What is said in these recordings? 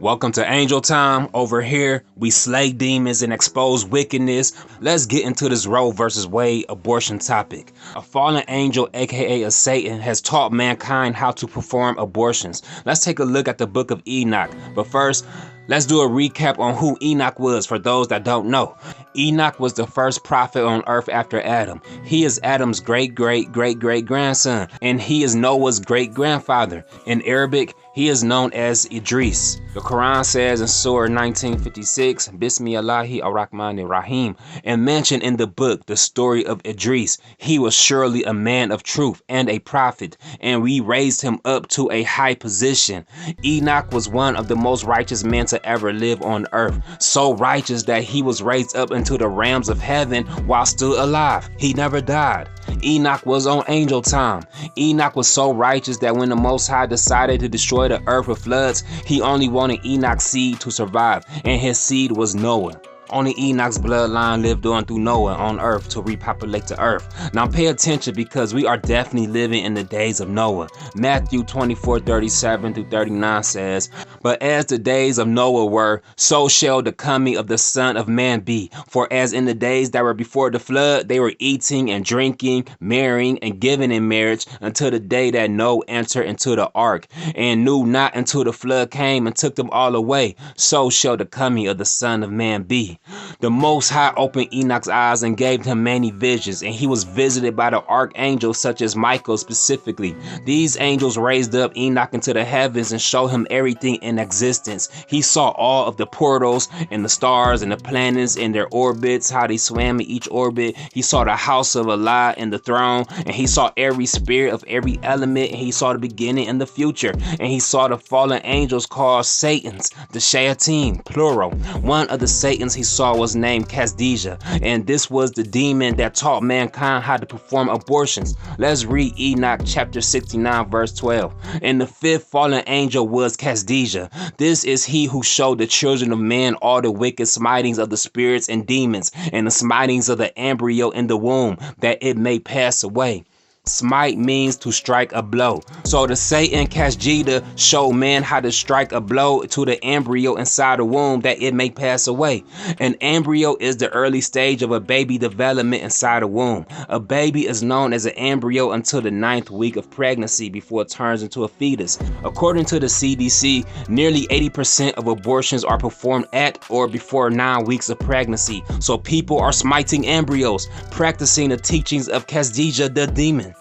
Welcome to Angel Time. Over here, we slay demons and expose wickedness. Let's get into this Roe versus Wade abortion topic. A fallen angel, aka a Satan, has taught mankind how to perform abortions. Let's take a look at the book of Enoch. But first, let's do a recap on who Enoch was for those that don't know. Enoch was the first prophet on earth after Adam. He is Adam's great-great-great-great-grandson, and he is Noah's great-grandfather. In Arabic, he is known as Idris. The Quran says in Surah 1956, Bismillahi ar-Rahmani rahim, and mentioned in the book the story of Idris. He was surely a man of truth and a prophet, and we raised him up to a high position. Enoch was one of the most righteous men to ever live on earth, so righteous that he was raised up into the realms of heaven while still alive. He never died. Enoch was on angel time. Enoch was so righteous that when the Most High decided to destroy the earth with floods, he only wanted Enoch's seed to survive, and his seed was Noah. Only Enoch's bloodline lived on through Noah on earth to repopulate the earth. Now pay attention, because we are definitely living in the days of Noah. Matthew 24:37-39 says, "But as the days of Noah were, so shall the coming of the Son of Man be. For as in the days that were before the flood, they were eating and drinking, marrying and giving in marriage, until the day that Noah entered into the ark, and knew not until the flood came and took them all away. So shall the coming of the Son of Man be." The Most High opened Enoch's eyes and gave him many visions, and he was visited by the archangels such as Michael specifically. These angels raised up Enoch into the heavens and showed him everything in existence. He saw all of the portals and the stars and the planets and their orbits, how they swam in each orbit. He saw the house of Allah and the throne, and he saw every spirit of every element, and he saw the beginning and the future, and he saw the fallen angels called Satans, the Shayateen, plural. One of the Satans he saw was named Kasdija, and this was the demon that taught mankind how to perform abortions. Let's read Enoch chapter 69 verse 12. "And the fifth fallen angel was Kasdija. This is he who showed the children of men all the wicked smitings of the spirits and demons, and the smitings of the embryo in the womb, that it may pass away." Smite means to strike a blow. So the Satan Kasdija showed man how to strike a blow to the embryo inside the womb, that it may pass away. An embryo is the early stage of a baby development inside a womb. A baby is known as an embryo until the 9th week of pregnancy before it turns into a fetus. According to the CDC, nearly 80% of abortions are performed at or before 9 weeks of pregnancy. So people are smiting embryos, practicing the teachings of Kasdija the demon.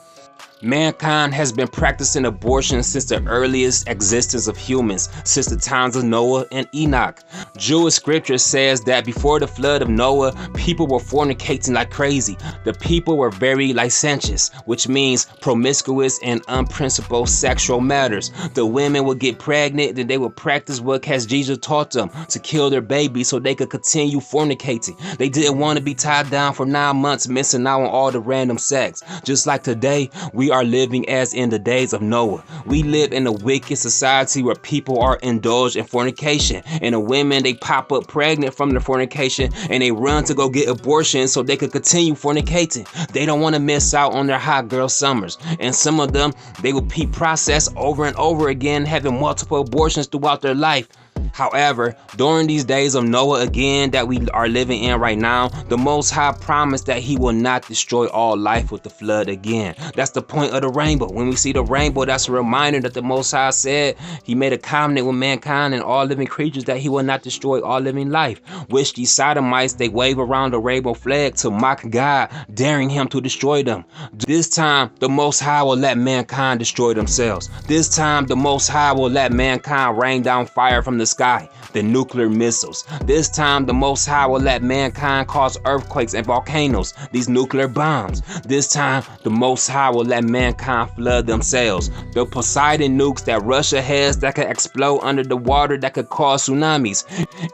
Mankind has been practicing abortion since the earliest existence of humans, since the times of Noah and Enoch. Jewish scripture says that before the flood of Noah, people were fornicating like crazy. The people were very licentious, which means promiscuous and unprincipled sexual matters. The women would get pregnant, then they would practice what Kasdija taught them, to kill their babies so they could continue fornicating. They didn't want to be tied down for 9 months, missing out on all the random sex. Just like today, we are living as in the days of Noah. We live in a wicked society where people are indulged in fornication, and the women, they pop up pregnant from the fornication, and they run to go get abortions so they could continue fornicating. They don't want to miss out on their hot girl summers, and some of them, they will repeat process over and over again, having multiple abortions throughout their life. However, during these days of Noah again that we are living in right now, the Most High promised that he will not destroy all life with the flood again. That's the point of the rainbow. When we see the rainbow, that's a reminder that the Most High said he made a covenant with mankind and all living creatures that he will not destroy all living life. Which these sodomites, they wave around the rainbow flag to mock God, daring him to destroy them. This time, the Most High will let mankind destroy themselves. This time, the Most High will let mankind rain down fire from the sky, the nuclear missiles. This time, the Most High will let mankind cause earthquakes and volcanoes, these nuclear bombs. This time, the Most High will let mankind flood themselves. The Poseidon nukes that Russia has that could explode under the water, that could cause tsunamis.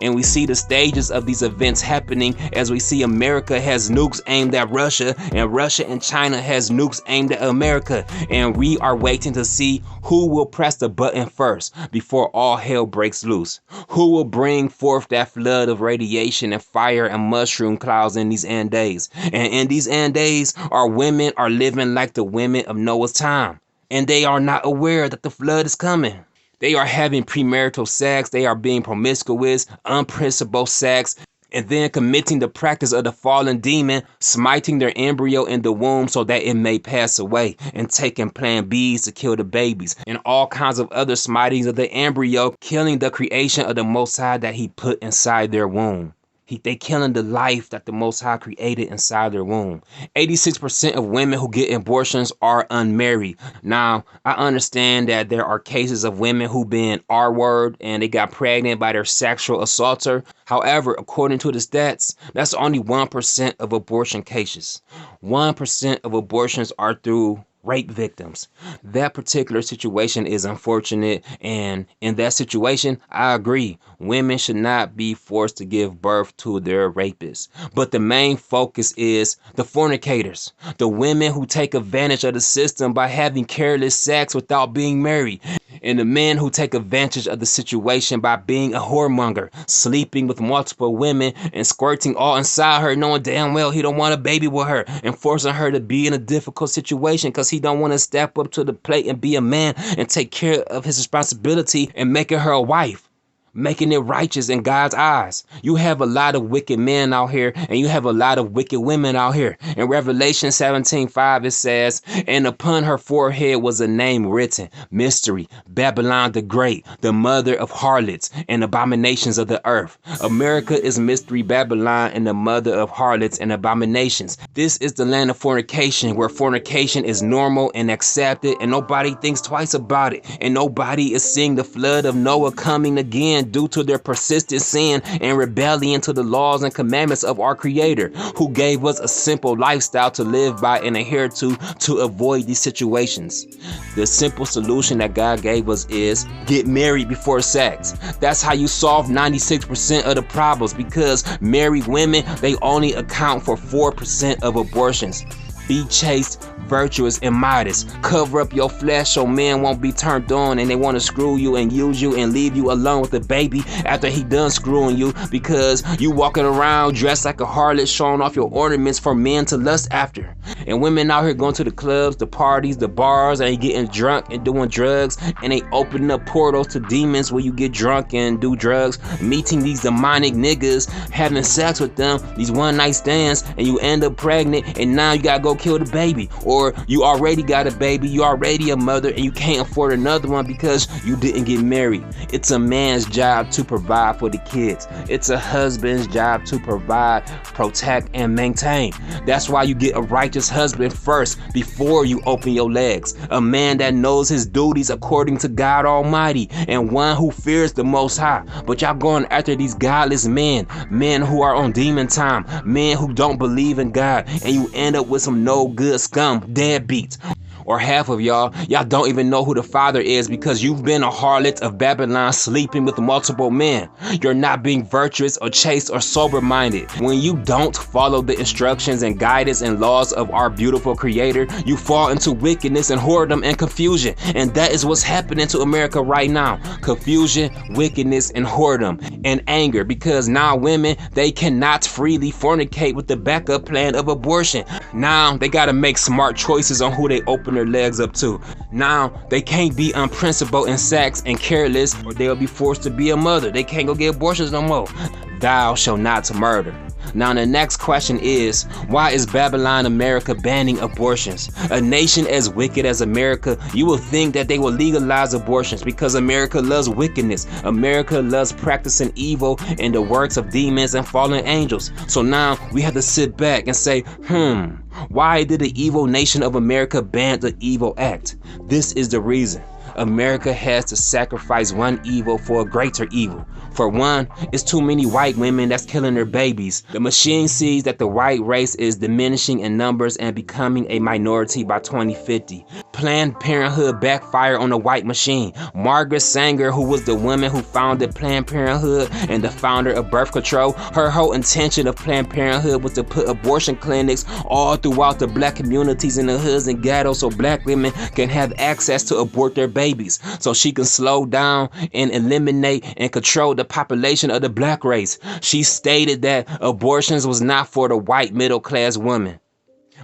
And we see the stages of these events happening as we see America has nukes aimed at Russia, and Russia and China has nukes aimed at America. And we are waiting to see who will press the button first before all hell breaks loose. Who will bring forth that flood of radiation and fire and mushroom clouds in these end days? And in these end days, our women are living like the women of Noah's time, and they are not aware that the flood is coming. They are having premarital sex, they are being promiscuous, unprincipled sex, and then committing the practice of the fallen demon, smiting their embryo in the womb so that it may pass away, and taking plan Bs to kill the babies, and all kinds of other smitings of the embryo, killing the creation of the Most High that he put inside their womb. They killing the life that the Most High created inside their womb. 86% of women who get abortions are unmarried. Now, I understand that there are cases of women who been R-word and they got pregnant by their sexual assaulter. However, according to the stats, that's only 1% of abortion cases. 1% of abortions are through rape victims. That particular situation is unfortunate, and in that situation, I agree. Women should not be forced to give birth to their rapists. But the main focus is the fornicators, the women who take advantage of the system by having careless sex without being married, and the men who take advantage of the situation by being a whoremonger, sleeping with multiple women and squirting all inside her, knowing damn well he don't want a baby with her, and forcing her to be in a difficult situation because he don't want to step up to the plate and be a man and take care of his responsibility and making her a wife, making it righteous in God's eyes. You have a lot of wicked men out here, and you have a lot of wicked women out here. In Revelation 17:5, it says, and upon her forehead was a name written, Mystery, Babylon the Great, the mother of harlots and abominations of the earth. America is Mystery Babylon and the mother of harlots and abominations. This is the land of fornication, where fornication is normal and accepted, and nobody thinks twice about it, and nobody is seeing the flood of Noah coming again due to their persistent sin and rebellion to the laws and commandments of our Creator, who gave us a simple lifestyle to live by and adhere to avoid these situations. The simple solution that God gave us is get married before sex. That's how you solve 96% of the problems, because married women, they only account for 4% of abortions. Be chaste, virtuous, and modest. Cover up your flesh so men won't be turned on and they want to screw you and use you and leave you alone with the baby after he done screwing you, because you walking around dressed like a harlot, showing off your ornaments for men to lust after. And women out here going to the clubs, the parties, the bars, and getting drunk and doing drugs, and they opening up portals to demons where you get drunk and do drugs, meeting these demonic niggas, having sex with them, these one night stands, and you end up pregnant, and now you gotta go kill the baby. Or you already got a baby, you already a mother, and you can't afford another one because you didn't get married. It's a man's job to provide for the kids. It's a husband's job to provide, protect, and maintain. That's why you get a righteous husband first before you open your legs. A man that knows his duties according to God Almighty, and one who fears the Most High. But y'all going after these godless men, men who are on demon time, men who don't believe in God, and you end up with some no good scum, deadbeats. Or half of y'all don't even know who the Father is because you've been a harlot of Babylon, sleeping with multiple men. You're not being virtuous or chaste or sober-minded. When you don't follow the instructions and guidance and laws of our beautiful Creator, you fall into wickedness and whoredom and confusion. And that is what's happening to America right now. Confusion, wickedness, and whoredom, and anger, because now women, they cannot freely fornicate with the backup plan of abortion. Now they gotta make smart choices on who they open their legs up to. Now they can't be unprincipled in sex and careless, or they'll be forced to be a mother. They can't go get abortions no more. Thou shalt not murder. Now the next question is, why is Babylon America banning abortions? A nation as wicked as America, you will think that they will legalize abortions because America loves wickedness. America loves practicing evil and the works of demons and fallen angels. So now we have to sit back and say, why did the evil nation of America ban the evil act? This is the reason. America has to sacrifice one evil for a greater evil. For one, it's too many white women that's killing their babies. The machine sees that the white race is diminishing in numbers and becoming a minority by 2050. Planned Parenthood backfired on the white machine. Margaret Sanger, who was the woman who founded Planned Parenthood and the founder of birth control, her whole intention of Planned Parenthood was to put abortion clinics all throughout the black communities in the hoods and ghettos so black women can have access to abort their babies, so she can slow down and eliminate and control the population of the black race. She stated that abortions was not for the white middle class woman.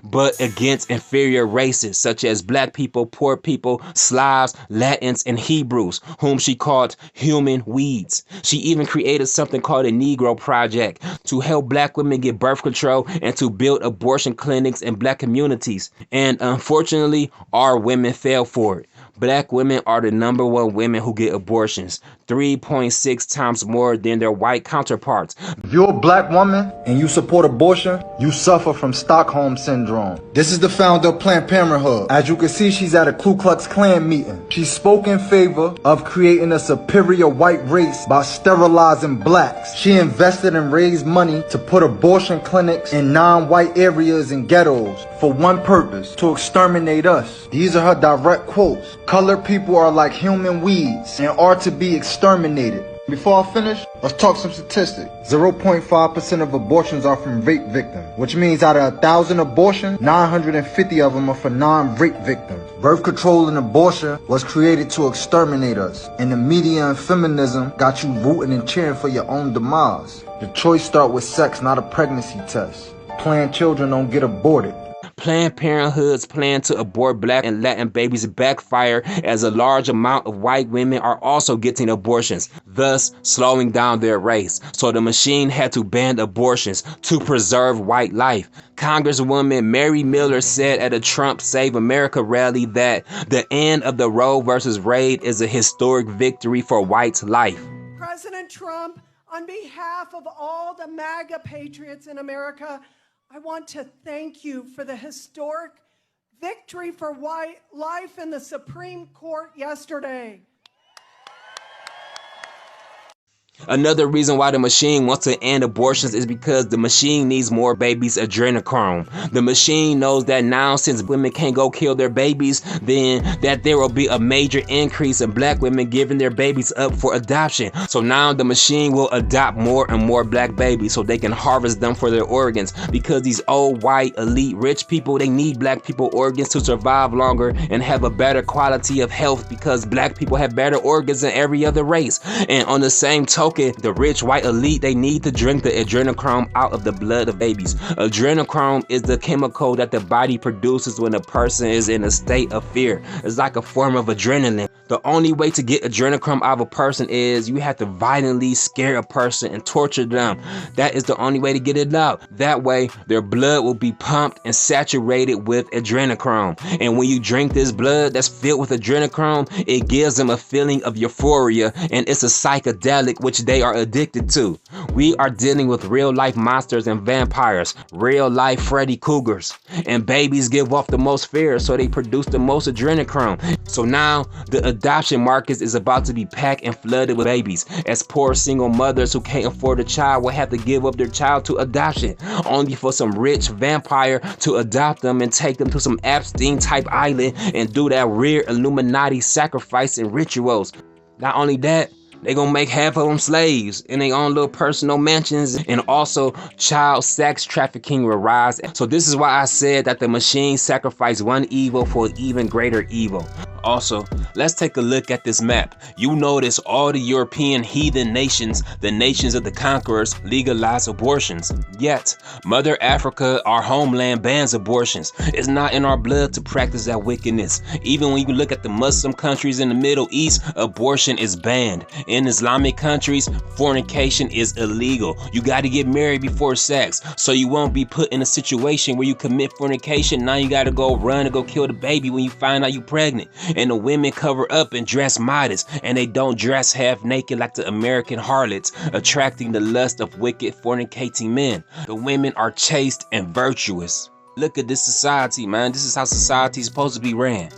but against inferior races such as black people, poor people, Slavs, Latins, and Hebrews, whom she called human weeds. She even created something called a Negro Project to help black women get birth control and to build abortion clinics in black communities. And unfortunately, our women fell for it. Black women are the #1 women who get abortions, 3.6 times more than their white counterparts. If you're a black woman and you support abortion, you suffer from Stockholm Syndrome. This is the founder of Planned Parenthood. As you can see, she's at a Ku Klux Klan meeting. She spoke in favor of creating a superior white race by sterilizing blacks. She invested and raised money to put abortion clinics in non-white areas and ghettos for one purpose, to exterminate us. These are her direct quotes. Colored people are like human weeds and are to be exterminated. Before I finish, let's talk some statistics. 0.5% of abortions are from rape victims, which means out of 1,000 abortions, 950 of them are for non-rape victims. Birth control and abortion was created to exterminate us, and the media and feminism got you rooting and cheering for your own demise. The choice starts with sex, not a pregnancy test. Planned children don't get aborted. Planned Parenthood's plan to abort black and Latin babies backfire as a large amount of white women are also getting abortions, thus slowing down their race. So the machine had to ban abortions to preserve white life. Congresswoman Mary Miller said at a Trump Save America rally that the end of the Roe versus Wade is a historic victory for white life. President Trump, on behalf of all the MAGA patriots in America, I want to thank you for the historic victory for white life in the Supreme Court yesterday. Another reason why the machine wants to end abortions is because the machine needs more babies' Adrenal Chrome. The machine knows that now, since women can't go kill their babies, then that there will be a major increase in black women giving their babies up for adoption. So now the machine will adopt more and more black babies so they can harvest them for their organs, because these old white elite rich people, they need black people organs to survive longer and have a better quality of health, because black people have better organs than every other race. And on the same token, the rich white elite, they need to drink the Adrenal Chrome out of the blood of babies. Adrenal Chrome is the chemical that the body produces when a person is in a state of fear. It's like a form of adrenaline. The only way to get Adrenal Chrome out of a person is you have to violently scare a person and torture them. That is the only way to get it out. That way, their blood will be pumped and saturated with Adrenal Chrome. And when you drink this blood that's filled with Adrenal Chrome, it gives them a feeling of euphoria, and it's a psychedelic which they are addicted to. We are dealing with real life monsters and vampires, real life Freddy Cougars, and babies give off the most fear, so they produce the most Adrenal Chrome. So now the adoption market is about to be packed and flooded with babies, as poor single mothers who can't afford a child will have to give up their child to adoption, only for some rich vampire to adopt them and take them to some Epstein type island and do that weird Illuminati sacrificing rituals. Not only that, they gonna make half of them slaves in their own little personal mansions, and also child sex trafficking will rise. So this is why I said that the machine sacrificed one evil for an even greater evil. Also, let's take a look at this map. You notice all the European heathen nations, the nations of the conquerors, legalize abortions. Yet, Mother Africa, our homeland, bans abortions. It's not in our blood to practice that wickedness. Even when you look at the Muslim countries in the Middle East, abortion is banned. In Islamic countries, fornication is illegal. You got to get married before sex, so you won't be put in a situation where you commit fornication. Now you got to go run and go kill the baby when you find out you're pregnant. And the women cover up and dress modest, and they don't dress half naked like the American harlots, attracting the lust of wicked fornicating men. The women are chaste and virtuous. Look at this society, man. This is how society is supposed to be ran.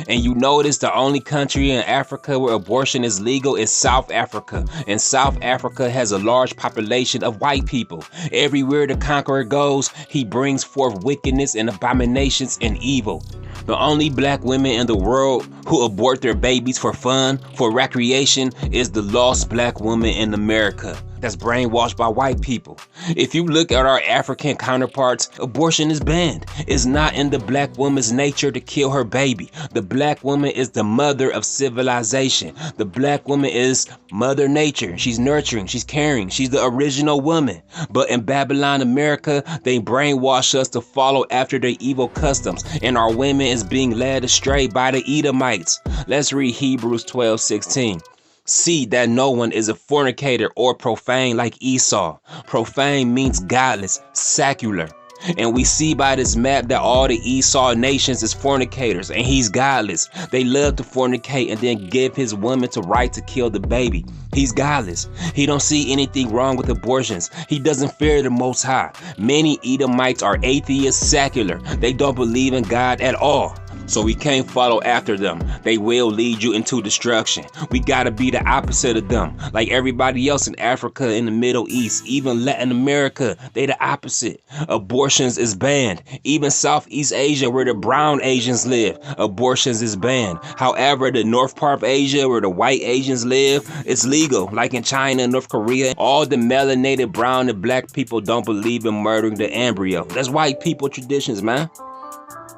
And you notice the only country in Africa where abortion is legal is South Africa. And South Africa has a large population of white people. Everywhere the conqueror goes, he brings forth wickedness and abominations and evil. The only black women in the world who abort their babies for fun, for recreation, is the lost black woman in America. that's brainwashed by white people. If you look at our African counterparts, abortion is banned. It's not in the black woman's nature to kill her baby. The black woman is the mother of civilization. The black woman is Mother Nature. She's nurturing, she's caring, she's the original woman. But in Babylon, America, they brainwash us to follow after their evil customs, and our women is being led astray by the Edomites. Let's read Hebrews 12:16. See that no one is a fornicator or profane like Esau. Profane means godless, secular. And we see by this map that all the Esau nations is fornicators, and he's godless. They love to fornicate and then give his woman the right to kill the baby. He's godless. He don't see anything wrong with abortions. He doesn't fear the Most High. Many Edomites are atheists, secular. They don't believe in God at all. So we can't follow after them. They will lead you into destruction. We gotta be the opposite of them. Like everybody else in Africa, in the Middle East, even Latin America, they the opposite. Abortions is banned. Even Southeast Asia, where the brown Asians live, abortions is banned. However, the North part of Asia, where the white Asians live, it's legal. Like in China, North Korea, all the melanated brown and black people don't believe in murdering the embryo. That's white people traditions, man.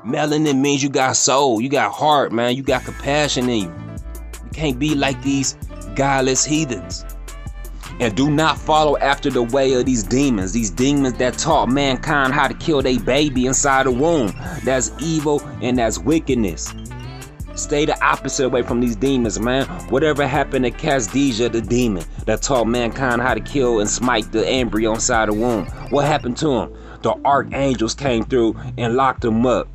Melanin means you got soul, you got heart, man. You got compassion in you. You can't be like these godless heathens. And do not follow after the way of these demons that taught mankind how to kill their baby inside the womb. That's evil and that's wickedness. Stay the opposite away from these demons, man. Whatever happened to Casdeja, the demon that taught mankind how to kill and smite the embryo inside the womb? What happened to him? The archangels came through and locked him up.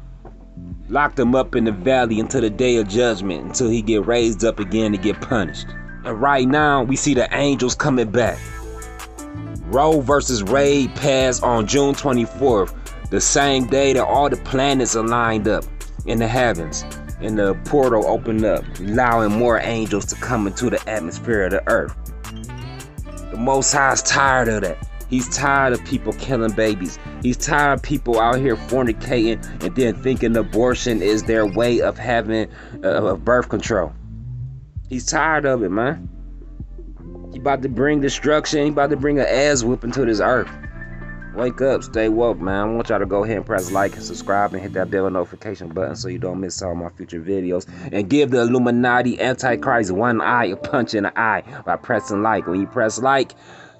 Locked him up in the valley until the day of judgment, until he get raised up again to get punished. And right now, we see the angels coming back. Roe versus Wade passed on June 24th, the same day that all the planets are lined up in the heavens. And the portal opened up, allowing more angels to come into the atmosphere of the earth. The Most High is tired of that. He's tired of people killing babies. He's tired of people out here fornicating and then thinking abortion is their way of having birth control. He's tired of it, man. He about to bring destruction. He about to bring an ass whooping to this earth. Wake up, stay woke, man. I want y'all to go ahead and press like and subscribe and hit that bell notification button so you don't miss all my future videos. And give the Illuminati Antichrist one eye a punch in the eye by pressing like. When you press like,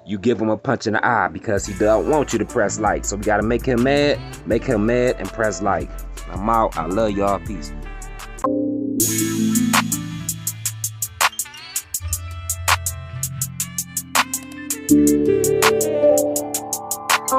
you give him a punch in the eye because he don't want you to press like. So we gotta make him mad, and press like. I'm out. I love y'all. Peace.